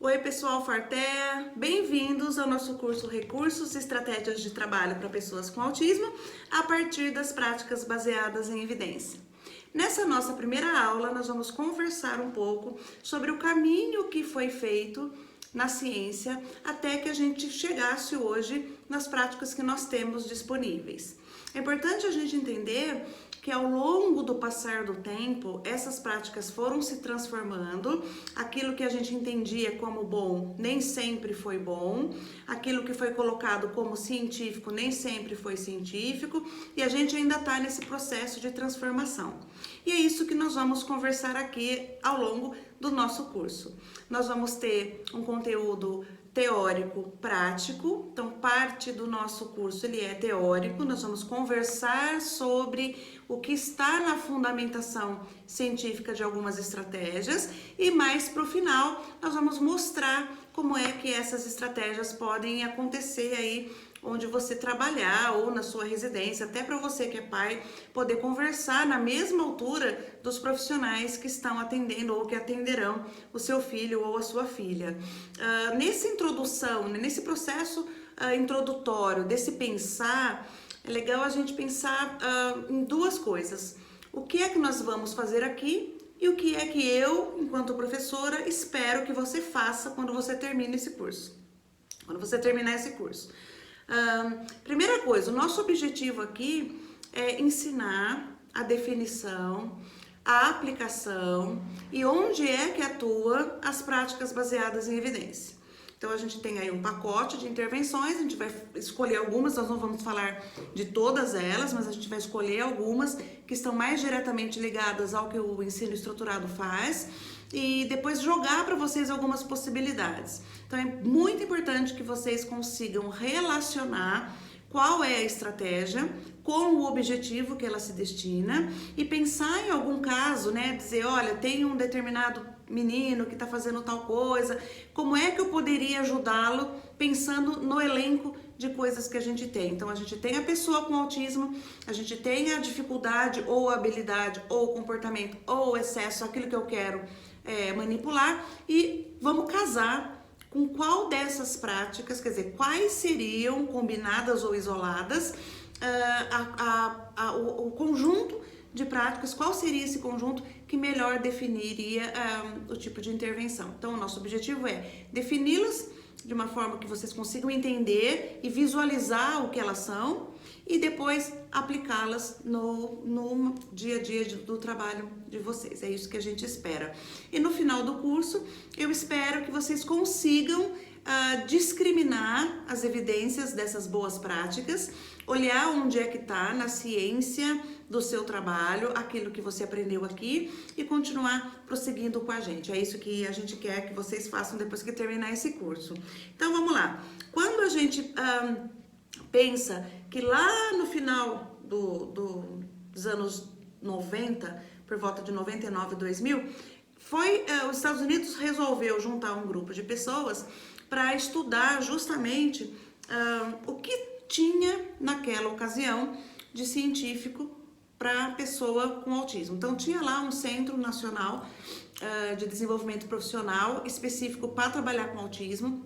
Oi pessoal Farté, bem-vindos ao nosso curso Recursos e Estratégias de Trabalho para Pessoas com Autismo a partir das práticas baseadas em evidência. Nessa nossa primeira aula nós vamos conversar um pouco sobre o caminho que foi feito na ciência até que a gente chegasse hoje nas práticas que nós temos disponíveis. É importante a gente entender que ao longo do passar do tempo, essas práticas foram se transformando, aquilo que a gente entendia como bom nem sempre foi bom, aquilo que foi colocado como científico nem sempre foi científico, e a gente ainda está nesse processo de transformação. E é isso que nós vamos conversar aqui ao longo do nosso curso. Nós vamos ter um conteúdo teórico prático, então parte do nosso curso ele é teórico, nós vamos conversar sobre o que está na fundamentação científica de algumas estratégias e mais para o final nós vamos mostrar como é que essas estratégias podem acontecer aí onde você trabalhar ou na sua residência, até para você que é pai, poder conversar na mesma altura dos profissionais que estão atendendo ou que atenderão o seu filho ou a sua filha. Nessa introdução, nesse processo introdutório desse pensar, é legal a gente pensar em duas coisas. O que é que nós vamos fazer aqui e o que é que eu, enquanto professora, espero que você faça quando você termine esse curso. Quando você terminar esse curso. Primeira coisa, o nosso objetivo aqui é ensinar a definição, a aplicação e onde é que atua as práticas baseadas em evidência. Então a gente tem aí um pacote de intervenções, a gente vai escolher algumas, nós não vamos falar de todas elas, mas a gente vai escolher algumas que estão mais diretamente ligadas ao que o ensino estruturado faz e depois jogar para vocês algumas possibilidades. Então é muito importante que vocês consigam relacionar qual é a estratégia com o objetivo que ela se destina e pensar em algum caso, né, dizer, olha, tem um determinado menino que está fazendo tal coisa, como é que eu poderia ajudá-lo pensando no elenco de coisas que a gente tem. Então a gente tem a pessoa com autismo, a gente tem a dificuldade ou a habilidade ou o comportamento ou o excesso, aquilo que eu quero manipular e vamos casar com qual dessas práticas, quer dizer, quais seriam combinadas ou isoladas o conjunto de práticas, qual seria esse conjunto que melhor definiria o tipo de intervenção. Então, o nosso objetivo é defini-las de uma forma que vocês consigam entender e visualizar o que elas são e depois aplicá-las no dia a dia do trabalho de vocês. É isso que a gente espera. E no final do curso, eu espero que vocês consigam discriminar as evidências dessas boas práticas, olhar onde é que está na ciência do seu trabalho, aquilo que você aprendeu aqui e continuar prosseguindo com a gente. É isso que a gente quer que vocês façam depois que terminar esse curso. Então vamos lá. Quando a gente pensa que lá no final dos anos 90, por volta de 99 e 2000, os Estados Unidos resolveu juntar um grupo de pessoas para estudar justamente o que tinha naquela ocasião de científico para pessoa com autismo. Então tinha lá um Centro Nacional de Desenvolvimento Profissional específico para trabalhar com autismo,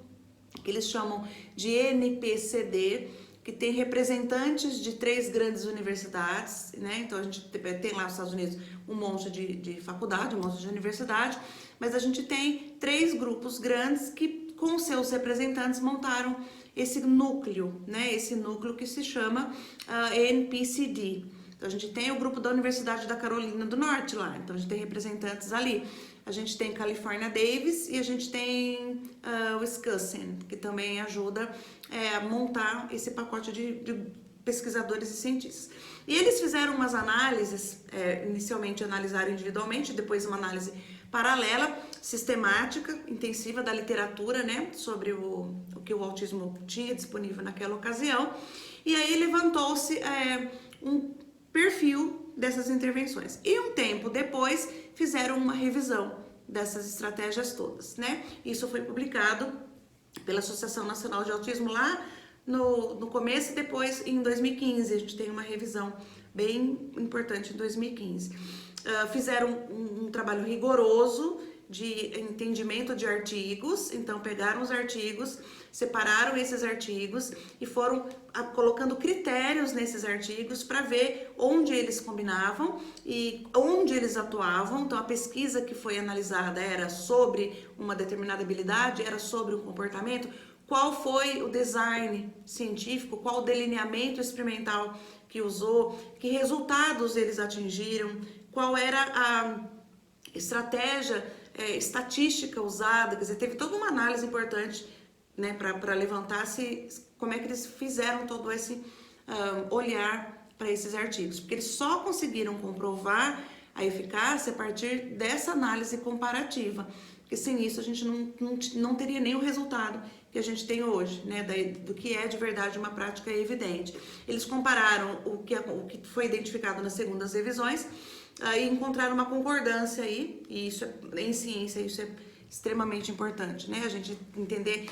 que eles chamam de NPCD, que tem representantes de 3 grandes universidades, né? Então a gente tem lá nos Estados Unidos um monte de faculdade, um monte de universidade, mas a gente tem 3 grupos grandes que com seus representantes montaram esse núcleo, né? Esse núcleo que se chama NPCD. Então a gente tem o grupo da Universidade da Carolina do Norte lá, então a gente tem representantes ali. A gente tem California Davis e a gente tem Wisconsin, que também ajuda a montar esse pacote de pesquisadores e cientistas. E eles fizeram umas análises, inicialmente analisaram individualmente, depois uma análise paralela, sistemática, intensiva da literatura, né, sobre o que o autismo tinha disponível naquela ocasião. E aí levantou-se um perfil dessas intervenções. E um tempo depois fizeram uma revisão dessas estratégias todas, né? Isso foi publicado pela Associação Nacional de Autismo lá no começo e depois em 2015. A gente tem uma revisão bem importante em 2015. Fizeram um trabalho rigoroso de entendimento de artigos. Então, pegaram os artigos, separaram esses artigos e foram colocando critérios nesses artigos para ver onde eles combinavam e onde eles atuavam. Então, a pesquisa que foi analisada era sobre uma determinada habilidade, era sobre um comportamento. Qual foi o design científico, qual o delineamento experimental que usou, que resultados eles atingiram, qual era a estratégia estatística usada, quer dizer, teve toda uma análise importante, né, para levantar como é que eles fizeram todo esse olhar para esses artigos, porque eles só conseguiram comprovar a eficácia a partir dessa análise comparativa, porque sem isso a gente não teria nem o resultado que a gente tem hoje, né, do que é de verdade uma prática evidente. Eles compararam o que foi identificado nas segundas revisões e encontraram uma concordância aí, e isso em ciência, isso é extremamente importante, né, a gente entender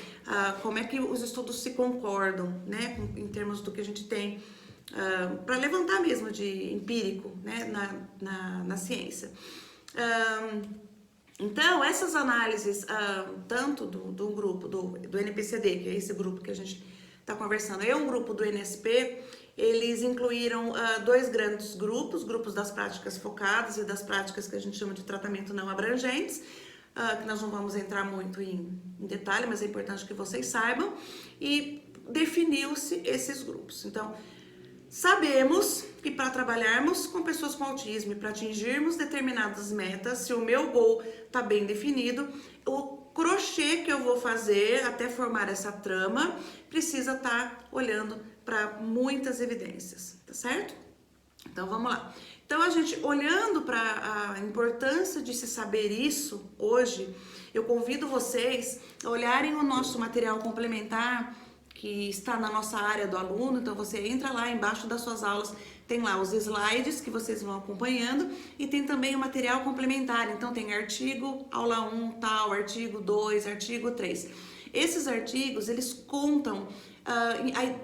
como é que os estudos se concordam, né, em termos do que a gente tem para levantar mesmo de empírico, né, na ciência. Então, essas análises, tanto do grupo do NPCD, que é esse grupo que a gente está conversando, e um grupo do NSP, eles incluíram dois grandes grupos das práticas focadas e das práticas que a gente chama de tratamento não abrangentes, que nós não vamos entrar muito em detalhe, mas é importante que vocês saibam, e definiu-se esses grupos. Então, sabemos que para trabalharmos com pessoas com autismo e para atingirmos determinadas metas, se o meu goal está bem definido, o crochê que eu vou fazer até formar essa trama precisa estar olhando para muitas evidências, tá certo? Então vamos lá. Então a gente olhando para a importância de se saber isso hoje, eu convido vocês a olharem o nosso material complementar que está na nossa área do aluno. Então você entra lá embaixo das suas aulas, tem lá os slides que vocês vão acompanhando e tem também o material complementar. Então tem artigo, aula 1, tal, artigo 2, artigo 3. Esses artigos, eles contam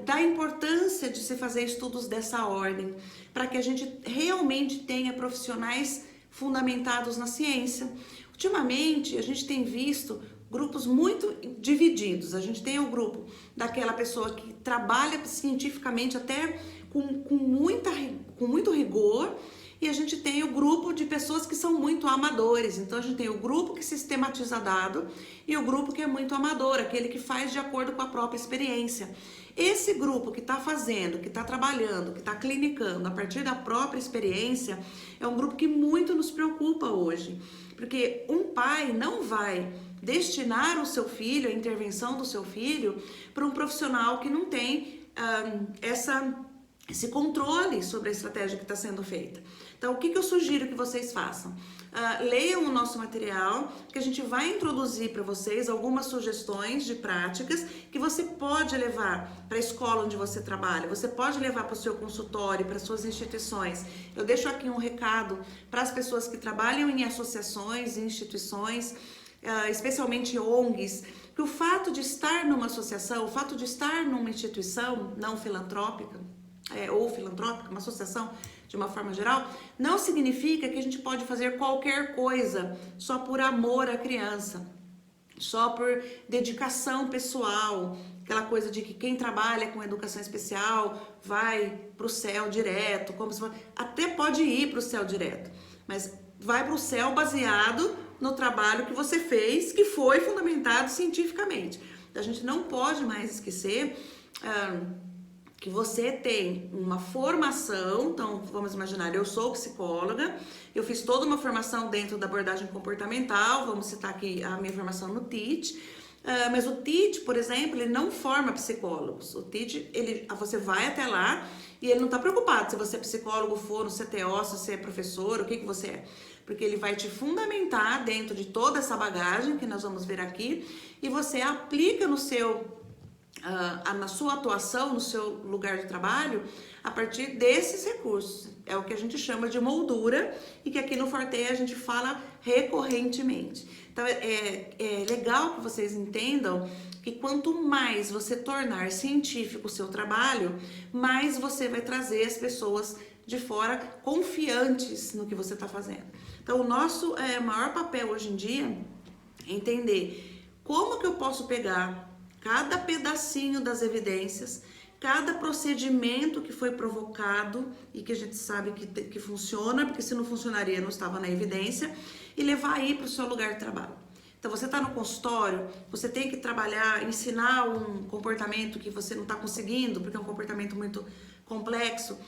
da importância de se fazer estudos dessa ordem, para que a gente realmente tenha profissionais fundamentados na ciência. Ultimamente, a gente tem visto grupos muito divididos. A gente tem o grupo daquela pessoa que trabalha cientificamente até com muito rigor, e a gente tem o grupo de pessoas que são muito amadores. Então a gente tem o grupo que sistematiza dado e o grupo que é muito amador, aquele que faz de acordo com a própria experiência. Esse grupo que está fazendo, que está trabalhando, que está clinicando a partir da própria experiência, é um grupo que muito nos preocupa hoje, porque um pai não vai destinar o seu filho, a intervenção do seu filho, para um profissional que não tem esse controle sobre a estratégia que está sendo feita. Então, o que eu sugiro que vocês façam? Leiam o nosso material, que a gente vai introduzir para vocês algumas sugestões de práticas que você pode levar para a escola onde você trabalha, você pode levar para o seu consultório, para as suas instituições. Eu deixo aqui um recado para as pessoas que trabalham em associações, em instituições, especialmente ONGs, que o fato de estar numa associação, o fato de estar numa instituição não filantrópica, ou filantrópica, uma associação de uma forma geral, não significa que a gente pode fazer qualquer coisa só por amor à criança, só por dedicação pessoal, aquela coisa de que quem trabalha com educação especial vai para o céu direto, até pode ir para o céu direto, mas vai para o céu baseado no trabalho que você fez, que foi fundamentado cientificamente. A gente não pode mais esquecer que você tem uma formação. Então vamos imaginar, eu sou psicóloga, eu fiz toda uma formação dentro da abordagem comportamental, vamos citar aqui a minha formação no TEACH, mas o TEACH, por exemplo, ele não forma psicólogos. O TEACH, você vai até lá e ele não está preocupado se você é psicólogo, for no CTO, se você é professor, o que você é, porque ele vai te fundamentar dentro de toda essa bagagem que nós vamos ver aqui, e você aplica na sua atuação, no seu lugar de trabalho, a partir desses recursos. É o que a gente chama de moldura e que aqui no Forte a gente fala recorrentemente. Então é legal que vocês entendam que quanto mais você tornar científico o seu trabalho, mais você vai trazer as pessoas de fora confiantes no que você está fazendo. Então, o nosso maior papel hoje em dia é entender como que eu posso pegar cada pedacinho das evidências, cada procedimento que foi provocado e que a gente sabe que funciona, porque se não funcionaria não estava na evidência, e levar aí para o seu lugar de trabalho. Então, você está no consultório, você tem que trabalhar, ensinar um comportamento que você não está conseguindo, porque é um comportamento muito complexo.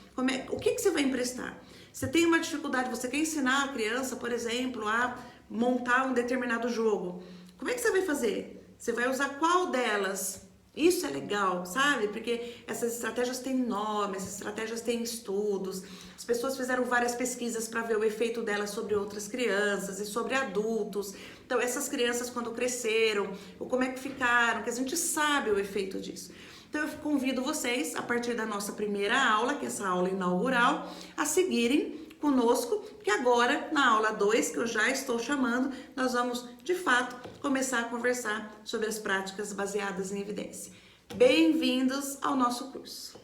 O que você vai emprestar? Você tem uma dificuldade, você quer ensinar a criança, por exemplo, a montar um determinado jogo. Como é que você vai fazer? Você vai usar qual delas? Isso é legal, sabe? Porque essas estratégias têm nome, essas estratégias têm estudos. As pessoas fizeram várias pesquisas para ver o efeito delas sobre outras crianças e sobre adultos. Então, essas crianças quando cresceram, ou como é que ficaram, que a gente sabe o efeito disso. Então, eu convido vocês, a partir da nossa primeira aula, que é essa aula inaugural, a seguirem conosco, que agora, na aula 2, que eu já estou chamando, nós vamos, de fato, começar a conversar sobre as práticas baseadas em evidência. Bem-vindos ao nosso curso!